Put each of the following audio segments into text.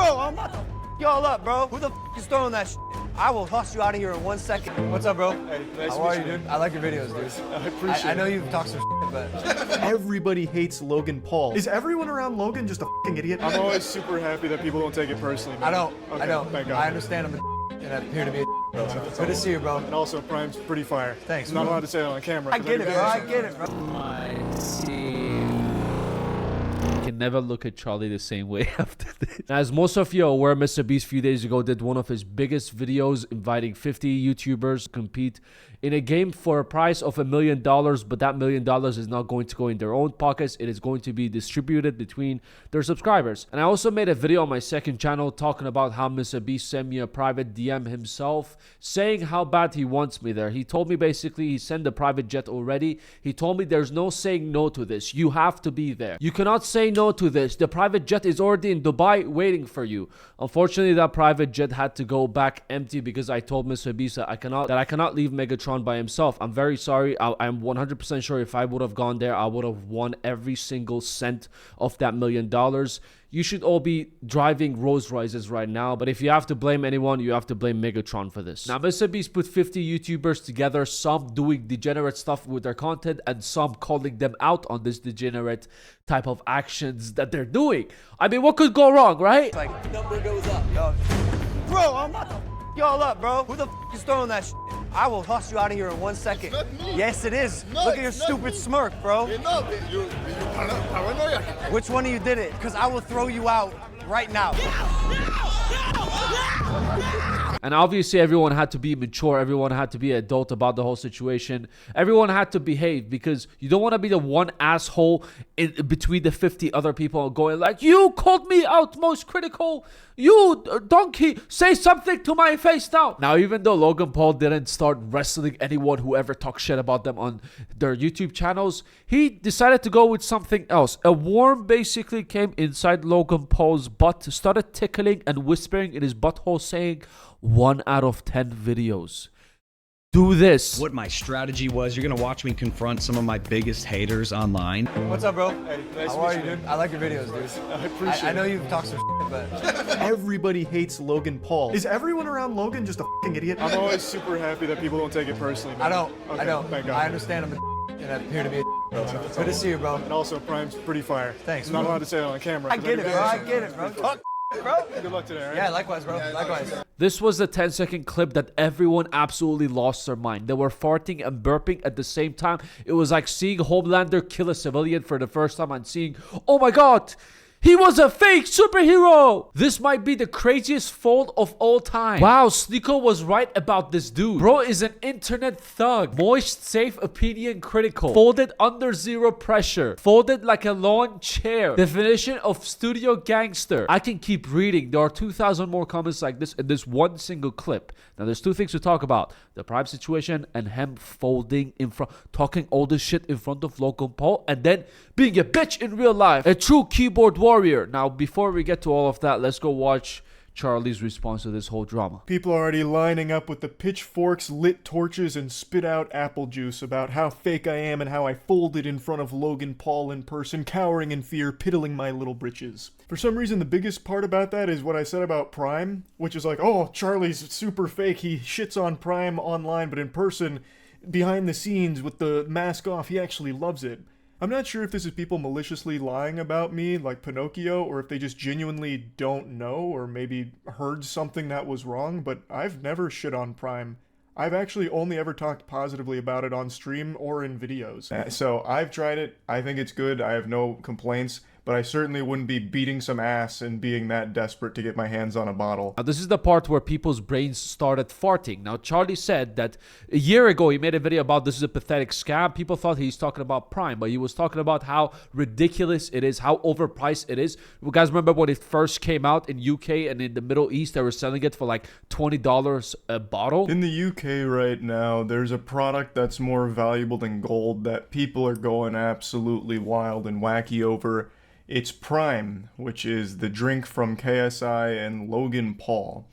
Bro, I'm about to y'all up, bro. Who the is throwing that shit? I will toss you out of here in 1 second. What's up, bro? Hey, nice How are you, dude? I like your videos, dude. I appreciate it. I know you've talked some shit, but... Everybody hates Logan Paul. Is everyone around Logan just a fucking idiot? I'm always super happy that people don't take it personally, man. I don't. Okay, I don't. Thank God. I understand I'm a and I appear to be a bro. Good to see you, bro. And also, Prime's pretty fire. Thanks, I'm not bro. allowed to say it on camera. I get it, bro. I get it, bro. I see. Can never look at Charlie the same way after this. Now, as most of you are aware, MrBeast a few days ago did one of his biggest videos inviting 50 YouTubers to compete in a game for a price of $1 million, but that $1 million is not going to go in their own pockets. It is going to be distributed between their subscribers. And I also made a video on my second channel talking about how MrBeast sent me a private DM himself saying how bad he wants me there. He told me basically he sent the private jet already. He told me there's no saying no to this. You have to be there. You cannot say no to this. The private jet is already in Dubai waiting for you. Unfortunately, that private jet had to go back empty because I told MrBeast that I cannot leave Megatron by himself. I'm very sorry. I'm 100% sure if I would have gone there, I would have won every single cent of that $1 million. You should all be driving Rolls Royces right now, but if you have to blame anyone, you have to blame Megatron for this. Now, MrBeast put 50 YouTubers together, some doing degenerate stuff with their content and some calling them out on this degenerate type of actions that they're doing. I mean, what could go wrong, right? Like, number goes up, yo. Bro, I'm about to y'all up, bro. Who the is throwing that shit? I will toss you out of here in 1 second. Yes, it is. Look at your stupid smirk, bro. Which one of you did it? Because I will throw you out right now. And obviously everyone had to be mature, everyone had to be adult about the whole situation, everyone had to behave because you don't want to be the one asshole in between the 50 other people going like, you called me out most critical, you donkey, say something to my face now. Now, even though Logan Paul didn't start wrestling anyone who ever talked shit about them on their YouTube channels, he decided to go with something else. A worm basically came inside Logan Paul's butt, started tickling and whispering in his butthole saying, 1 out of 10 videos. Do this. What my strategy was, you're gonna watch me confront some of my biggest haters online. What's up, bro? Hey, nice How are you, dude? I like your videos, dude. I appreciate it. I know you've talked some shit, but... Everybody hates Logan Paul. Is everyone around Logan just a fucking idiot? I'm always super happy that people don't take it personally, man. I don't. Okay, I don't. Thank God. I understand I'm a and I appear to be a bro. Good to see you, bro. And also, Prime's pretty fire. Thanks, I'm not bro. allowed to say it on camera. I get it, bro. I get it, bro. Talk, bro. Good luck today, all right? Yeah, likewise, bro. Likewise. This was the 10-second clip that everyone absolutely lost their mind. They were farting and burping at the same time. It was like seeing Homelander kill a civilian for the first time and seeing, oh my god, he was a fake superhero! This might be the craziest fold of all time. Wow, Sneeko was right about this dude. Bro is an internet thug. Moist, safe, opinion critical. Folded under zero pressure. Folded like a lawn chair. Definition of studio gangster. I can keep reading. There are 2,000 more comments like this in this one single clip. Now, there's two things to talk about. The Prime situation and him folding in front, talking all this shit in front of Logan Paul, and then being a bitch in real life. A true keyboard warrior. Now, before we get to all of that, let's go watch Charlie's response to this whole drama. People are already lining up with the pitchforks, lit torches, and spit out apple juice about how fake I am and how I folded in front of Logan Paul in person, cowering in fear, piddling my little britches. For some reason, the biggest part about that is what I said about Prime, which is like, oh, Charlie's super fake, he shits on Prime online, but in person, behind the scenes with the mask off, he actually loves it. I'm not sure if this is people maliciously lying about me, like Pinocchio, or if they just genuinely don't know, or maybe heard something that was wrong, but I've never shit on Prime. I've actually only ever talked positively about it on stream or in videos. So I've tried it, I think it's good, I have no complaints, but I certainly wouldn't be beating some ass and being that desperate to get my hands on a bottle. Now, this is the part where people's brains started farting. Now, Charlie said that a year ago he made a video about this is a pathetic scam. People thought he's talking about Prime, but he was talking about how ridiculous it is, how overpriced it is. You guys remember when it first came out in UK and in the Middle East, they were selling it for like $20 a bottle? In the UK right now, there's a product that's more valuable than gold that people are going absolutely wild and wacky over. It's Prime, which is the drink from KSI and Logan Paul.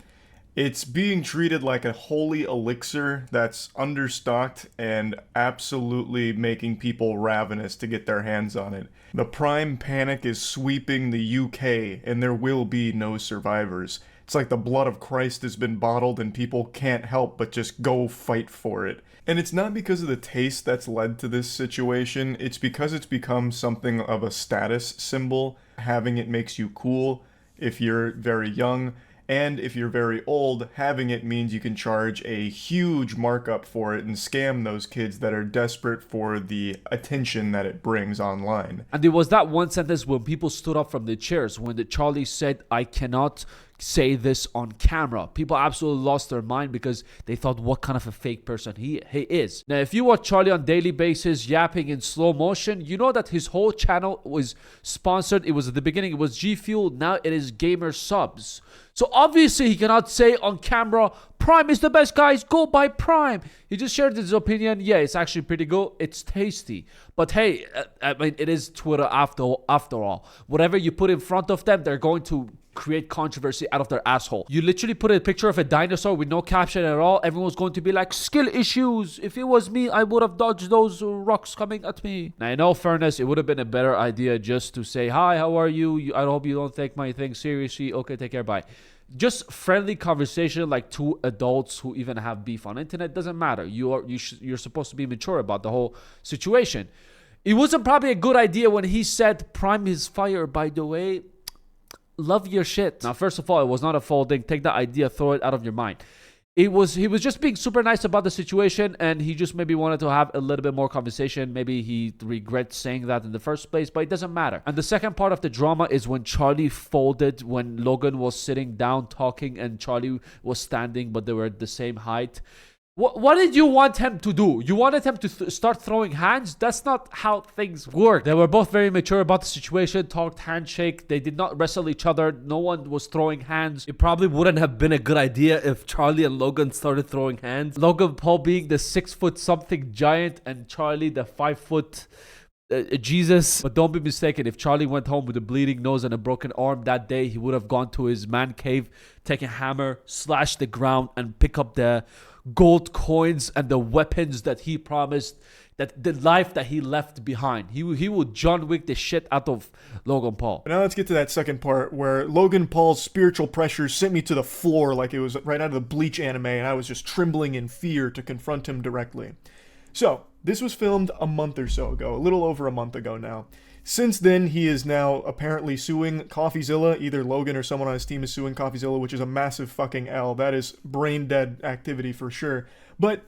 It's being treated like a holy elixir that's understocked and absolutely making people ravenous to get their hands on it. The Prime panic is sweeping the UK, and there will be no survivors. It's like the blood of Christ has been bottled and people can't help but just go fight for it. And it's not because of the taste that's led to this situation, it's because it's become something of a status symbol. Having it makes you cool if you're very young, and if you're very old, having it means you can charge a huge markup for it and scam those kids that are desperate for the attention that it brings online. And there was that one sentence when people stood up from the chairs when the Charlie said, "I cannot say this on camera." People absolutely lost their mind because they thought what kind of a fake person he is. Now, if you watch Charlie on daily basis yapping in slow motion, you know that his whole channel was sponsored. It was at the beginning, it was G Fuel. Now it is Gamer Subs. So obviously he cannot say on camera, Prime is the best, guys, go buy Prime. He just shared his opinion. Yeah, it's actually pretty good. It's tasty. But hey, I mean, it is Twitter after all. Whatever you put in front of them, they're going to create controversy out of their asshole. You literally put a picture of a dinosaur with no caption at all. Everyone's going to be like, skill issues. If it was me, I would have dodged those rocks coming at me. Now, in all fairness, it would have been a better idea just to say, hi, how are you? I hope you don't take my thing seriously. Okay, take care, bye. Just friendly conversation like two adults who even have beef on internet. Doesn't matter. You're supposed to be mature about the whole situation. It wasn't probably a good idea when he said Prime is fire, by the way. Love your shit. Now, first of all, it was not a folding. Take that idea, throw it out of your mind. He was just being super nice about the situation, and he just maybe wanted to have a little bit more conversation. Maybe he regrets saying that in the first place, but it doesn't matter. And the second part of the drama is when Charlie folded, when Logan was sitting down talking and Charlie was standing, but they were at the same height. What did you want him to do? You wanted him to start throwing hands? That's not how things work. They were both very mature about the situation, talked handshake. They did not wrestle each other. No one was throwing hands. It probably wouldn't have been a good idea if Charlie and Logan started throwing hands. Logan Paul being the 6-foot-something giant and Charlie the 5-foot... Jesus. But don't be mistaken, if Charlie went home with a bleeding nose and a broken arm that day, he would have gone to his man cave, take a hammer, slash the ground, and pick up the gold coins and the weapons that he promised, that the life that he left behind. He would John Wick the shit out of Logan Paul. Now let's get to that second part where Logan Paul's spiritual pressure sent me to the floor like it was right out of the Bleach anime, and I was just trembling in fear to confront him directly. So, this was filmed a month or so ago, a little over a month ago now. Since then, he is now apparently suing CoffeeZilla. Either Logan or someone on his team is suing CoffeeZilla, which is a massive fucking L. That is brain-dead activity for sure. But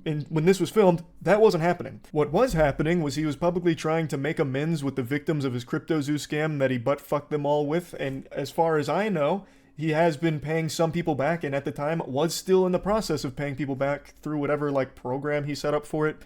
when this was filmed, that wasn't happening. What was happening was he was publicly trying to make amends with the victims of his CryptoZoo scam that he butt-fucked them all with, and as far as I know, he has been paying some people back, and at the time was still in the process of paying people back through whatever program he set up for it.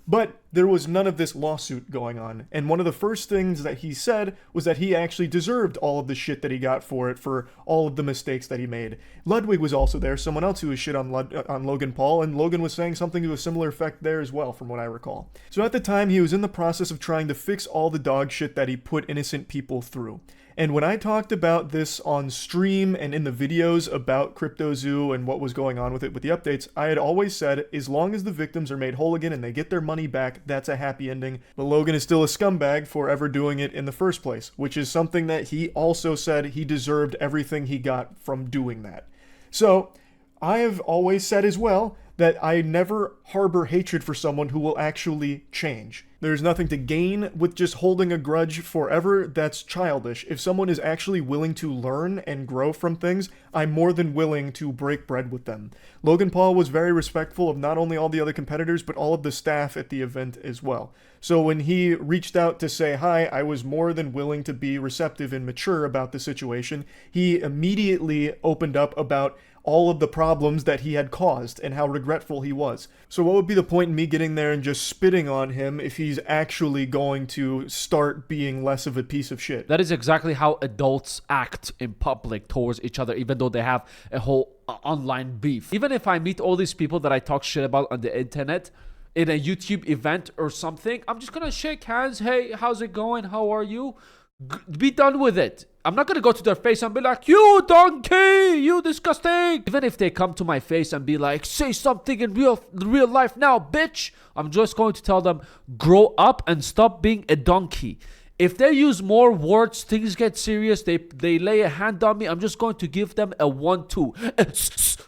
But there was none of this lawsuit going on, and one of the first things that he said was that he actually deserved all of the shit that he got for it, for all of the mistakes that he made. Ludwig was also there, someone else who was shit on Logan Paul, and Logan was saying something to a similar effect there as well, from what I recall. So at the time, he was in the process of trying to fix all the dog shit that he put innocent people through. And when I talked about this on stream and in the videos about CryptoZoo and what was going on with it with the updates, I had always said, as long as the victims are made whole again and they get their money back, that's a happy ending. But Logan is still a scumbag for ever doing it in the first place, which is something that he also said he deserved everything he got from doing that. So, I have always said as well that I never harbor hatred for someone who will actually change. There's nothing to gain with just holding a grudge forever. That's childish. If someone is actually willing to learn and grow from things, I'm more than willing to break bread with them. Logan Paul was very respectful of not only all the other competitors, but all of the staff at the event as well. So when he reached out to say hi, I was more than willing to be receptive and mature about the situation. He immediately opened up about all of the problems that he had caused and how regretful he was. So what would be the point in me getting there and just spitting on him if he's actually going to start being less of a piece of shit? That is exactly how adults act in public towards each other, even though they have a whole online beef. Even if I meet all these people that I talk shit about on the internet in a YouTube event or something, I'm just gonna shake hands. Hey, how's it going? How are you? Be done with it. I'm not gonna go to their face and be like, you donkey, you disgusting. Even if they come to my face and be like, say something in real life now, bitch. I'm just going to tell them, grow up and stop being a donkey. If they use more words, things get serious, they lay a hand on me, I'm just going to give them a 1-2.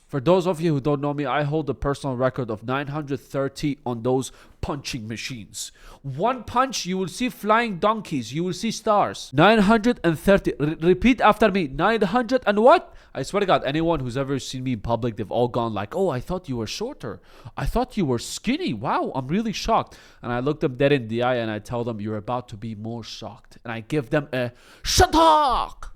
For those of you who don't know me, I hold a personal record of 930 on those punching machines. One punch, you will see flying donkeys. You will see stars. 930. Repeat after me. 900 and what? I swear to God, anyone who's ever seen me in public, they've all gone like, oh, I thought you were shorter. I thought you were skinny. Wow, I'm really shocked. And I look them dead in the eye and I tell them, you're about to be more shocked. And I give them a shut up.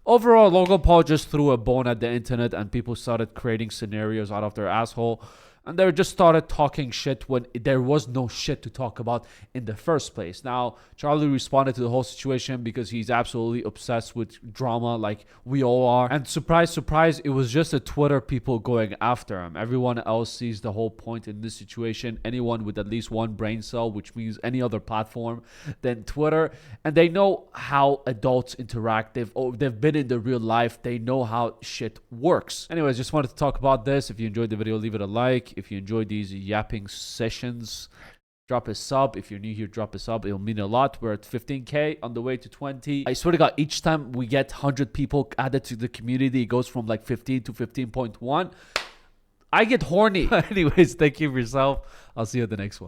Overall, Logan Paul just threw a bone at the internet and people started creating scenarios out of their asshole. And they just started talking shit when there was no shit to talk about in the first place. Now, Charlie responded to the whole situation because he's absolutely obsessed with drama like we all are. And surprise, surprise, it was just the Twitter people going after him. Everyone else sees the whole point in this situation. Anyone with at least one brain cell, which means any other platform than Twitter. And they know how adults interact. They've been in the real life. They know how shit works. Anyways, just wanted to talk about this. If you enjoyed the video, leave it a like. If you enjoy these yapping sessions, drop a sub. If you're new here, drop a sub. It'll mean a lot. We're at 15K on the way to 20. I swear to God, each time we get 100 people added to the community, it goes from like 15 to 15.1. I get horny. Anyways, thank you for yourself. I'll see you at the next one.